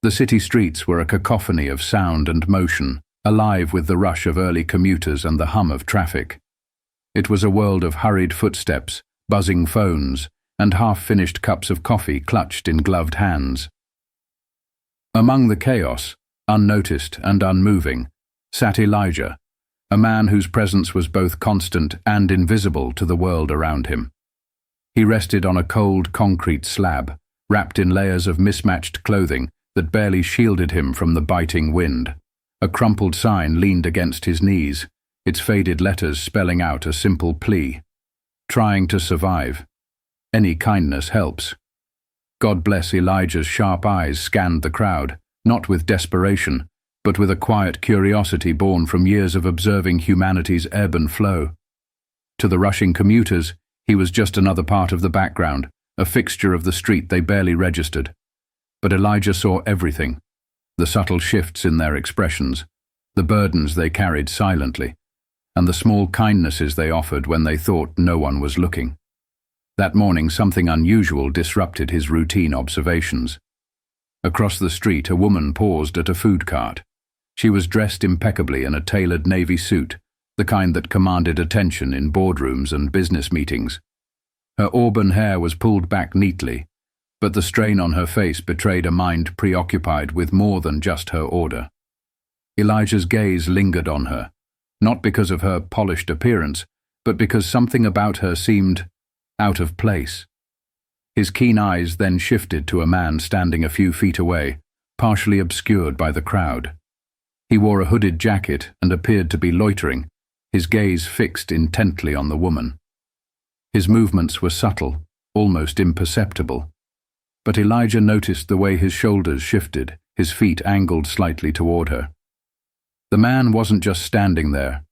The city streets were a cacophony of sound and motion, alive with the rush of early commuters and the hum of traffic. It was a world of hurried footsteps, buzzing phones, and half-finished cups of coffee clutched in gloved hands. Among the chaos, unnoticed and unmoving, sat Elijah, a man whose presence was both constant and invisible to the world around him. He rested on a cold concrete slab, wrapped in layers of mismatched clothing that barely shielded him from the biting wind. A crumpled sign leaned against his knees, its faded letters spelling out a simple plea. Trying to survive. Any kindness helps. God bless Elijah's sharp eyes scanned the crowd, not with desperation, but with a quiet curiosity born from years of observing humanity's ebb and flow. To the rushing commuters, he was just another part of the background, a fixture of the street they barely registered. But Elijah saw everything, the subtle shifts in their expressions, the burdens they carried silently, and the small kindnesses they offered when they thought no one was looking. That morning something unusual disrupted his routine observations. Across the street a woman paused at a food cart. She was dressed impeccably in a tailored navy suit, the kind that commanded attention in boardrooms and business meetings. Her auburn hair was pulled back neatly, but the strain on her face betrayed a mind preoccupied with more than just her order. Elijah's gaze lingered on her, not because of her polished appearance, but because something about her seemed out of place. His keen eyes then shifted to a man standing a few feet away, partially obscured by the crowd. He wore a hooded jacket and appeared to be loitering, his gaze fixed intently on the woman. His movements were subtle, almost imperceptible. But Elijah noticed the way his shoulders shifted, his feet angled slightly toward her. The man wasn't just standing there,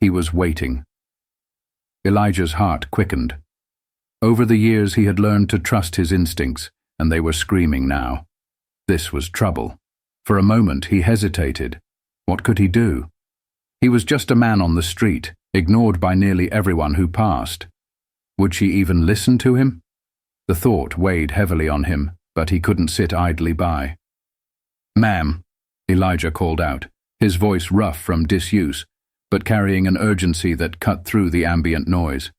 he was waiting. Elijah's heart quickened. Over the years he had learned to trust his instincts, and they were screaming now. This was trouble. For a moment he hesitated. What could he do? He was just a man on the street, ignored by nearly everyone who passed. Would she even listen to him? The thought weighed heavily on him, but he couldn't sit idly by. "Ma'am," Elijah called out, his voice rough from disuse, but carrying an urgency that cut through the ambient noise.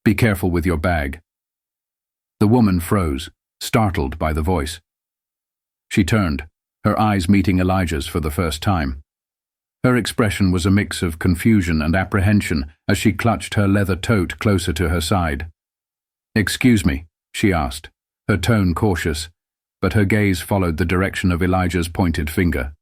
"Be careful with your bag." The woman froze, startled by the voice. She turned, her eyes meeting Elijah's for the first time. Her expression was a mix of confusion and apprehension as she clutched her leather tote closer to her side. "Excuse me," she asked, her tone cautious, but her gaze followed the direction of Elijah's pointed finger.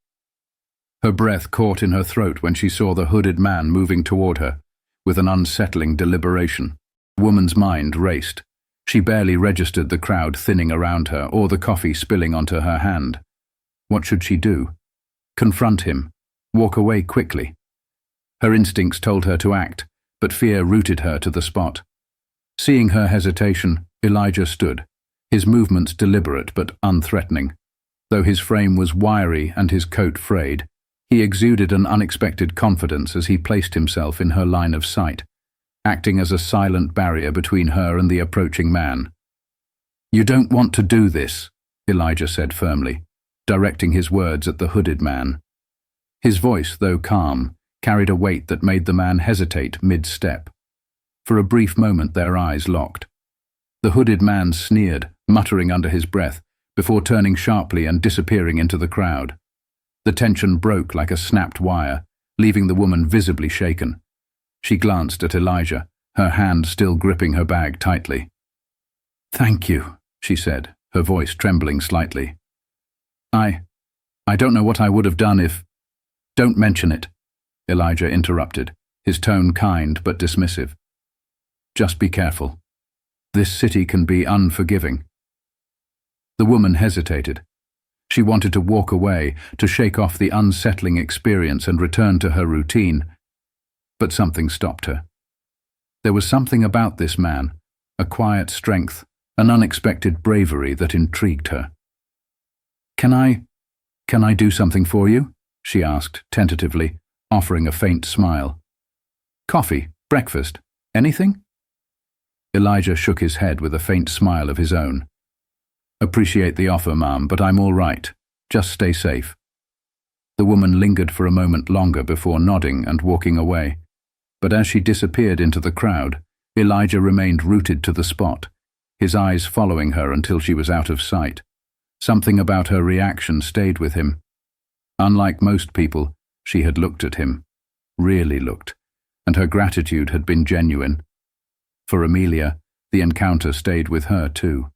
Her breath caught in her throat when she saw the hooded man moving toward her, with an unsettling deliberation. The woman's mind raced. She barely registered the crowd thinning around her or the coffee spilling onto her hand. What should she do? Confront him? Walk away quickly? Her instincts told her to act, but fear rooted her to the spot. Seeing her hesitation, Elijah stood, his movements deliberate but unthreatening. Though his frame was wiry and his coat frayed, he exuded an unexpected confidence as he placed himself in her line of sight, acting as a silent barrier between her and the approaching man. "You don't want to do this," Elijah said firmly, directing his words at the hooded man. His voice, though calm, carried a weight that made the man hesitate mid-step. For a brief moment their eyes locked. The hooded man sneered, muttering under his breath, before turning sharply and disappearing into the crowd. The tension broke like a snapped wire, leaving the woman visibly shaken. She glanced at Elijah, her hand still gripping her bag tightly. "Thank you," she said, her voice trembling slightly. I don't know what I would have done if—" "Don't mention it," Elijah interrupted, his tone kind but dismissive. "Just be careful. This city can be unforgiving." The woman hesitated. She wanted to walk away, to shake off the unsettling experience and return to her routine, but something stopped her. There was something about this man, a quiet strength, an unexpected bravery that intrigued her. Can I do something for you?" she asked, tentatively, offering a faint smile. "Coffee, breakfast, anything?" Elijah shook his head with a faint smile of his own. "Appreciate the offer, ma'am, but I'm all right. Just stay safe." The woman lingered for a moment longer before nodding and walking away. But as she disappeared into the crowd, Elijah remained rooted to the spot, his eyes following her until she was out of sight. Something about her reaction stayed with him. Unlike most people, she had looked at him, really looked, and her gratitude had been genuine. For Amelia, the encounter stayed with her too.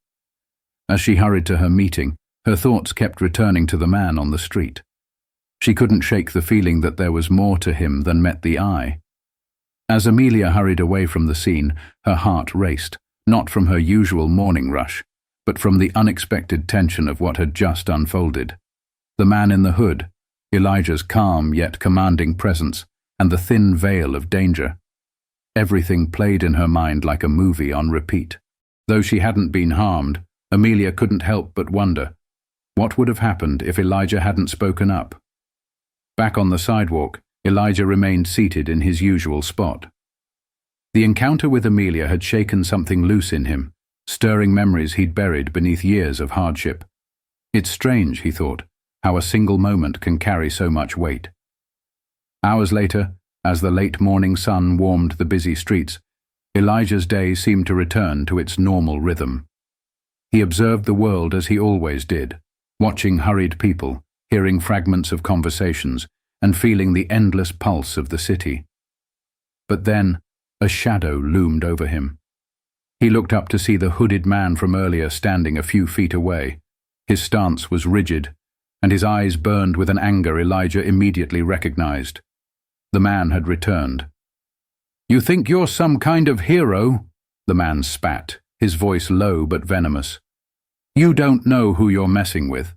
As she hurried to her meeting, her thoughts kept returning to the man on the street. She couldn't shake the feeling that there was more to him than met the eye. As Amelia hurried away from the scene, her heart raced, not from her usual morning rush, but from the unexpected tension of what had just unfolded. The man in the hood, Elijah's calm yet commanding presence, and the thin veil of danger. Everything played in her mind like a movie on repeat. Though she hadn't been harmed, Amelia couldn't help but wonder, what would have happened if Elijah hadn't spoken up? Back on the sidewalk, Elijah remained seated in his usual spot. The encounter with Amelia had shaken something loose in him, stirring memories he'd buried beneath years of hardship. It's strange, he thought, how a single moment can carry so much weight. Hours later, as the late morning sun warmed the busy streets, Elijah's day seemed to return to its normal rhythm. He observed the world as he always did, watching hurried people, hearing fragments of conversations, and feeling the endless pulse of the city. But then, a shadow loomed over him. He looked up to see the hooded man from earlier standing a few feet away. His stance was rigid, and his eyes burned with an anger Elijah immediately recognized. The man had returned. "You think you're some kind of hero?" the man spat, his voice low but venomous. "You don't know who you're messing with."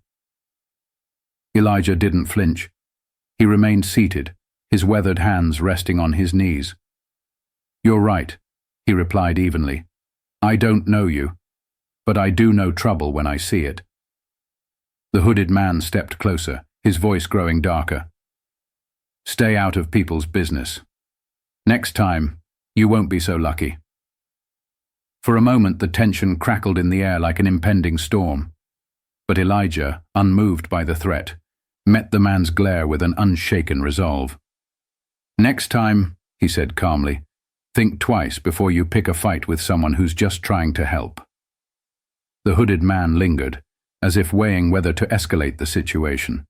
Elijah didn't flinch. He remained seated, his weathered hands resting on his knees. "You're right," he replied evenly. "I don't know you, but I do know trouble when I see it." The hooded man stepped closer, his voice growing darker. "Stay out of people's business. Next time, you won't be so lucky." For a moment the tension crackled in the air like an impending storm. But Elijah, unmoved by the threat, met the man's glare with an unshaken resolve. "Next time," he said calmly, "think twice before you pick a fight with someone who's just trying to help." The hooded man lingered, as if weighing whether to escalate the situation.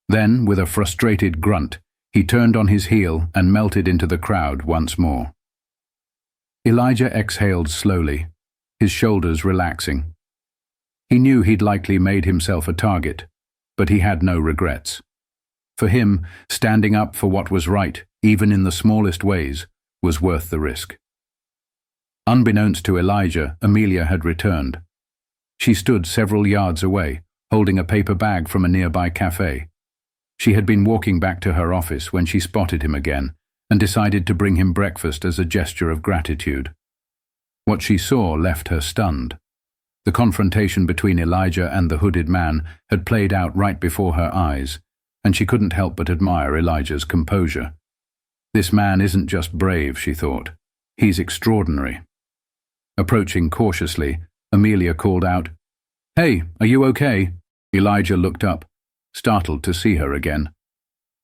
Then, with a frustrated grunt, he turned on his heel and melted into the crowd once more. Elijah exhaled slowly, his shoulders relaxing. He knew he'd likely made himself a target, but he had no regrets. For him, standing up for what was right, even in the smallest ways, was worth the risk. Unbeknownst to Elijah, Amelia had returned. She stood several yards away, holding a paper bag from a nearby cafe. She had been walking back to her office when she spotted him again and decided to bring him breakfast as a gesture of gratitude. What she saw left her stunned. The confrontation between Elijah and the hooded man had played out right before her eyes, and she couldn't help but admire Elijah's composure. This man isn't just brave, she thought. He's extraordinary. Approaching cautiously, Amelia called out, "Hey, are you okay?" Elijah looked up, startled to see her again.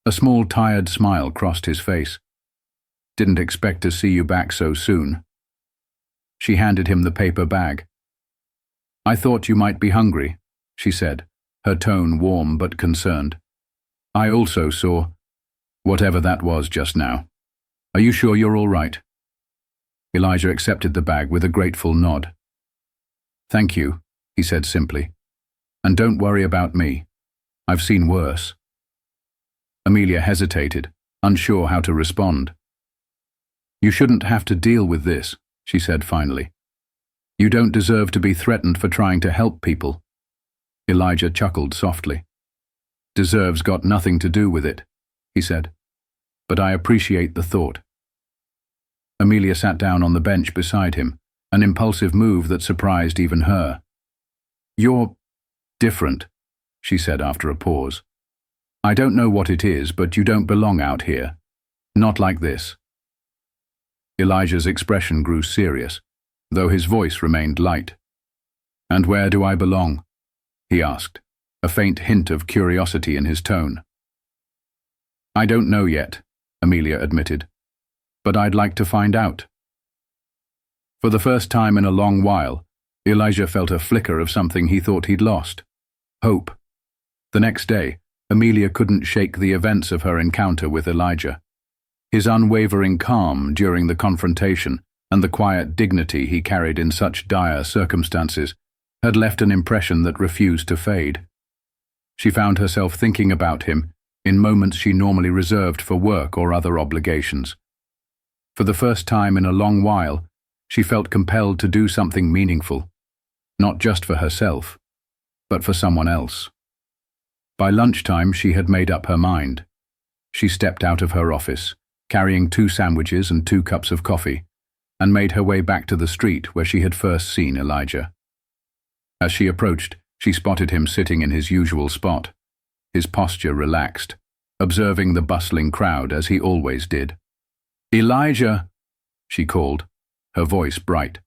A small tired smile crossed his face. "Didn't expect to see you back so soon." She handed him the paper bag. "I thought you might be hungry," she said, her tone warm but concerned. "I also saw whatever that was just now. Are you sure you're all right?" Elijah accepted the bag with a grateful nod. "Thank you," he said simply. "And don't worry about me. I've seen worse." Amelia hesitated, unsure how to respond. "You shouldn't have to deal with this," she said finally. "You don't deserve to be threatened for trying to help people." Elijah chuckled softly. "Deserve's got nothing to do with it," he said. "But I appreciate the thought." Amelia sat down on the bench beside him, an impulsive move that surprised even her. "You're different," she said after a pause. "I don't know what it is, but you don't belong out here. Not like this." Elijah's expression grew serious, though his voice remained light. "And where do I belong?" he asked, a faint hint of curiosity in his tone. "I don't know yet," Amelia admitted, "but I'd like to find out." For the first time in a long while, Elijah felt a flicker of something he thought he'd lost: hope. The next day, Amelia couldn't shake the events of her encounter with Elijah. His unwavering calm during the confrontation and the quiet dignity he carried in such dire circumstances had left an impression that refused to fade. She found herself thinking about him in moments she normally reserved for work or other obligations. For the first time in a long while, she felt compelled to do something meaningful, not just for herself, but for someone else. By lunchtime, she had made up her mind. She stepped out of her office, carrying 2 sandwiches and 2 cups of coffee, and made her way back to the street where she had first seen Elijah. As she approached, she spotted him sitting in his usual spot, his posture relaxed, observing the bustling crowd as he always did. "Elijah!" she called, her voice bright.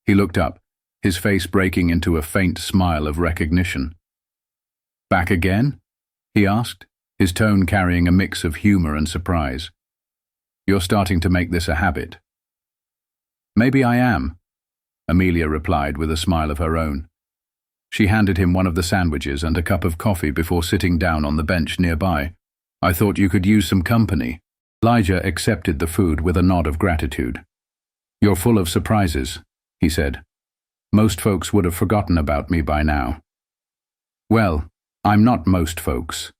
He looked up, his face breaking into a faint smile of recognition. "Back again?" he asked, his tone carrying a mix of humor and surprise. "You're starting to make this a habit." "Maybe I am," Amelia replied with a smile of her own. She handed him one of the sandwiches and a cup of coffee before sitting down on the bench nearby. "I thought you could use some company." Elijah accepted the food with a nod of gratitude. "You're full of surprises," he said. "Most folks would have forgotten about me by now." "Well, I'm not most folks,"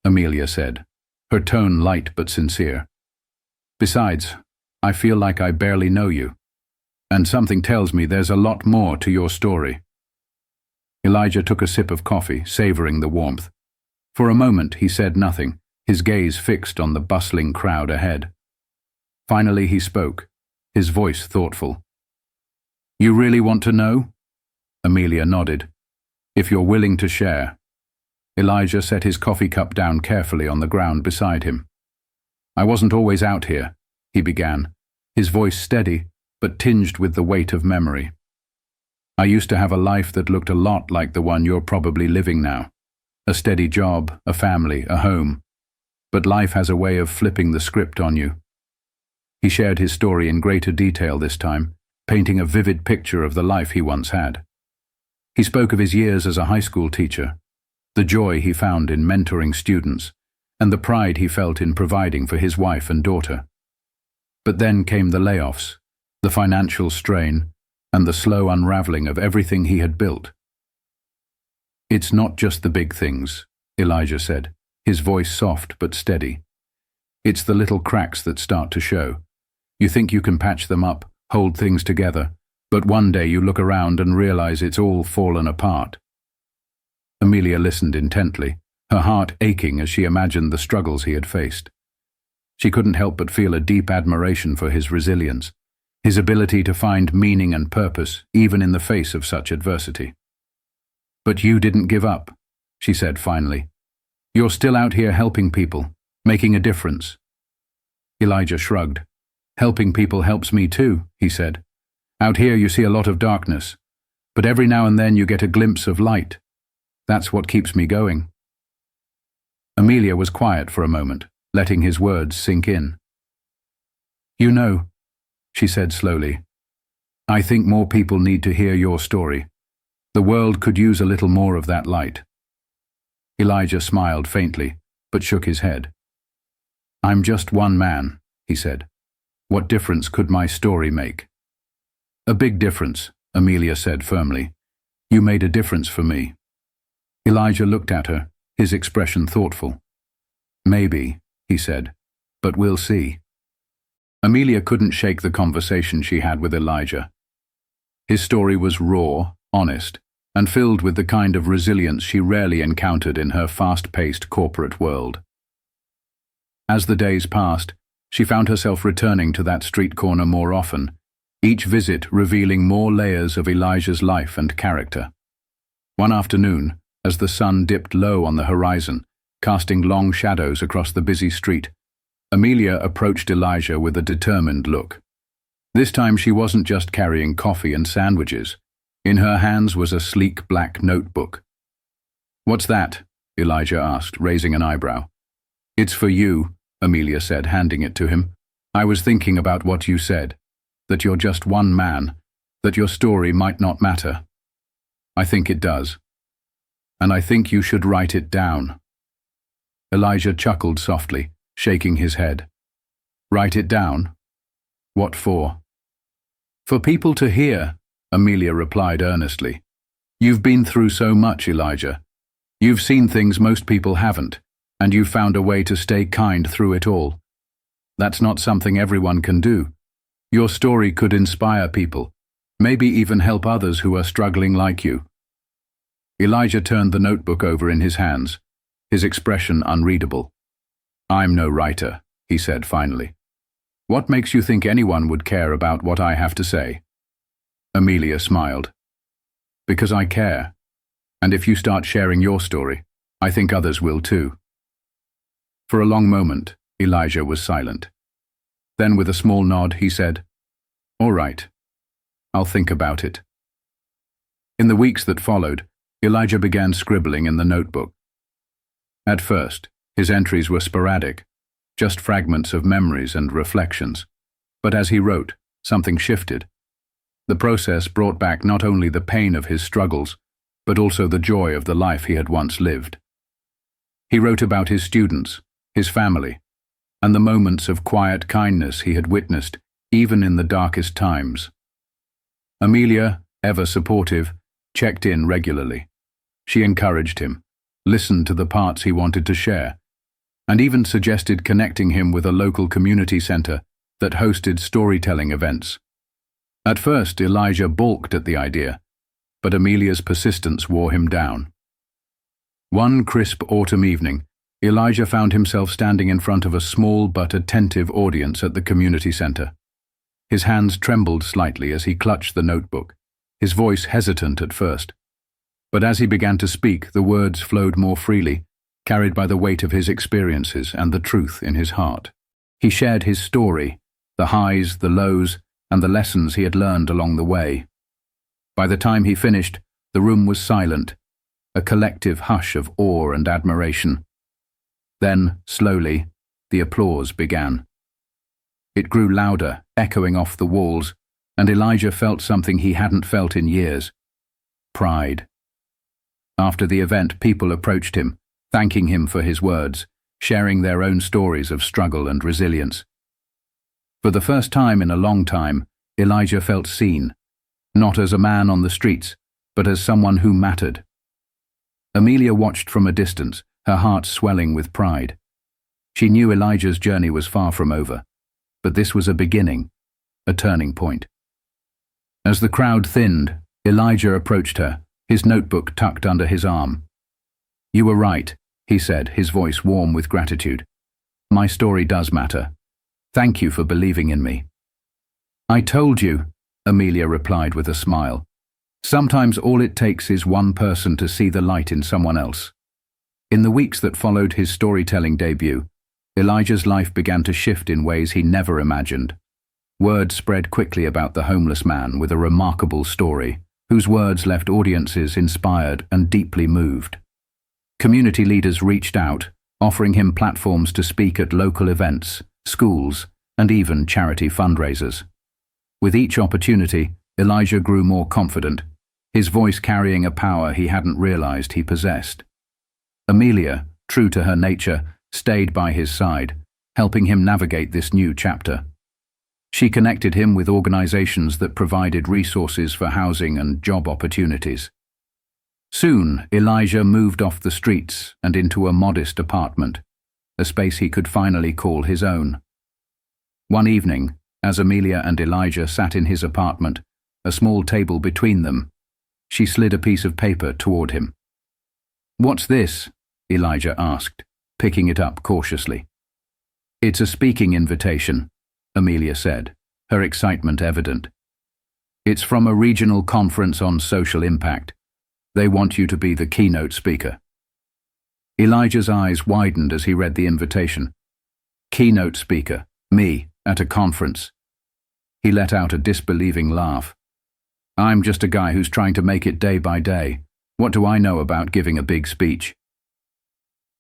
Amelia said, her tone light but sincere. "Besides, I feel like I barely know you, and something tells me there's a lot more to your story." Elijah took a sip of coffee, savoring the warmth. For a moment he said nothing, his gaze fixed on the bustling crowd ahead. Finally he spoke, his voice thoughtful. "You really want to know?" Amelia nodded. "If you're willing to share." Elijah set his coffee cup down carefully on the ground beside him. "I wasn't always out here," he began, his voice steady but tinged with the weight of memory. "I used to have a life that looked a lot like the one you're probably living now. A steady job, a family, a home. But life has a way of flipping the script on you." He shared his story in greater detail this time, painting a vivid picture of the life he once had. He spoke of his years as a high school teacher, the joy he found in mentoring students, and the pride he felt in providing for his wife and daughter. But then came the layoffs, the financial strain, and the slow unraveling of everything he had built. "It's not just the big things," Elijah said, his voice soft but steady. "It's the little cracks that start to show. You think you can patch them up, hold things together, but one day you look around and realize it's all fallen apart." Amelia listened intently, her heart aching as she imagined the struggles he had faced. She couldn't help but feel a deep admiration for his resilience, his ability to find meaning and purpose even in the face of such adversity. "But you didn't give up," she said finally. "You're still out here helping people, making a difference." Elijah shrugged. "Helping people helps me too," he said. "Out here you see a lot of darkness, but every now and then you get a glimpse of light. That's what keeps me going." Amelia was quiet for a moment, letting his words sink in. "You know," she said slowly, "I think more people need to hear your story. The world could use a little more of that light." Elijah smiled faintly, but shook his head. "I'm just one man," he said. "What difference could my story make?" "A big difference," Amelia said firmly. "You made a difference for me." Elijah looked at her, his expression thoughtful. "Maybe," he said, "but we'll see." Amelia couldn't shake the conversation she had with Elijah. His story was raw, honest, and filled with the kind of resilience she rarely encountered in her fast-paced corporate world. As the days passed, she found herself returning to that street corner more often, each visit revealing more layers of Elijah's life and character. One afternoon, as the sun dipped low on the horizon, casting long shadows across the busy street, Amelia approached Elijah with a determined look. This time she wasn't just carrying coffee and sandwiches. In her hands was a sleek black notebook. "What's that?" Elijah asked, raising an eyebrow. "It's for you," Amelia said, handing it to him. "I was thinking about what you said, that you're just one man, that your story might not matter. I think it does. And I think you should write it down." Elijah chuckled softly, shaking his head. "Write it down? What for?" "For people to hear," Amelia replied earnestly. "You've been through so much, Elijah. You've seen things most people haven't, and you've found a way to stay kind through it all. That's not something everyone can do. Your story could inspire people, maybe even help others who are struggling like you." Elijah turned the notebook over in his hands, his expression unreadable. "I'm no writer," he said finally. "What makes you think anyone would care about what I have to say?" Amelia smiled. "Because I care. And if you start sharing your story, I think others will too." For a long moment, Elijah was silent. Then with a small nod, he said, "All right. I'll think about it." In the weeks that followed, Elijah began scribbling in the notebook. At first, his entries were sporadic, just fragments of memories and reflections. But as he wrote, something shifted. The process brought back not only the pain of his struggles, but also the joy of the life he had once lived. He wrote about his students, his family, and the moments of quiet kindness he had witnessed, even in the darkest times. Amelia, ever supportive, checked in regularly. She encouraged him, listened to the parts he wanted to share, and even suggested connecting him with a local community center that hosted storytelling events. At first, Elijah balked at the idea, but Amelia's persistence wore him down. One crisp autumn evening, Elijah found himself standing in front of a small but attentive audience at the community center. His hands trembled slightly as he clutched the notebook, his voice hesitant at first. But as he began to speak, the words flowed more freely, carried by the weight of his experiences and the truth in his heart. He shared his story, the highs, the lows, and the lessons he had learned along the way. By the time he finished, the room was silent, a collective hush of awe and admiration. Then, slowly, the applause began. It grew louder, echoing off the walls, and Elijah felt something he hadn't felt in years: pride. After the event, people approached him, thanking him for his words, sharing their own stories of struggle and resilience. For the first time in a long time, Elijah felt seen, not as a man on the streets, but as someone who mattered. Amelia watched from a distance, her heart swelling with pride. She knew Elijah's journey was far from over, but this was a beginning, a turning point. As the crowd thinned, Elijah approached her, his notebook tucked under his arm. "You were right," he said, his voice warm with gratitude. "My story does matter. Thank you for believing in me." "I told you," Amelia replied with a smile. "Sometimes all it takes is one person to see the light in someone else." In the weeks that followed his storytelling debut, Elijah's life began to shift in ways he never imagined. Word spread quickly about the homeless man with a remarkable story, whose words left audiences inspired and deeply moved. Community leaders reached out, offering him platforms to speak at local events, schools, and even charity fundraisers. With each opportunity, Elijah grew more confident, his voice carrying a power he hadn't realized he possessed. Amelia, true to her nature, stayed by his side, helping him navigate this new chapter. She connected him with organizations that provided resources for housing and job opportunities. Soon, Elijah moved off the streets and into a modest apartment, a space he could finally call his own. One evening, as Amelia and Elijah sat in his apartment, a small table between them, she slid a piece of paper toward him. "What's this?" Elijah asked, picking it up cautiously. "It's a speaking invitation," Amelia said, her excitement evident. "It's from a regional conference on social impact. They want you to be the keynote speaker." Elijah's eyes widened as he read the invitation. Keynote speaker, me, at a conference. He let out a disbelieving laugh. "I'm just a guy who's trying to make it day by day. What do I know about giving a big speech?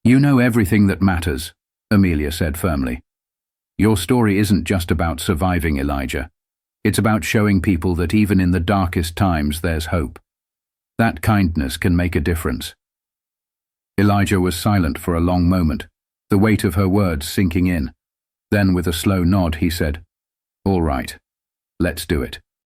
You know everything that matters, Amelia said firmly. Your story isn't just about surviving, Elijah. It's about showing people that even in the darkest times there's hope. That kindness can make a difference. Elijah was silent for a long moment, the weight of her words sinking in. Then, with a slow nod, he said, "All right, let's do it."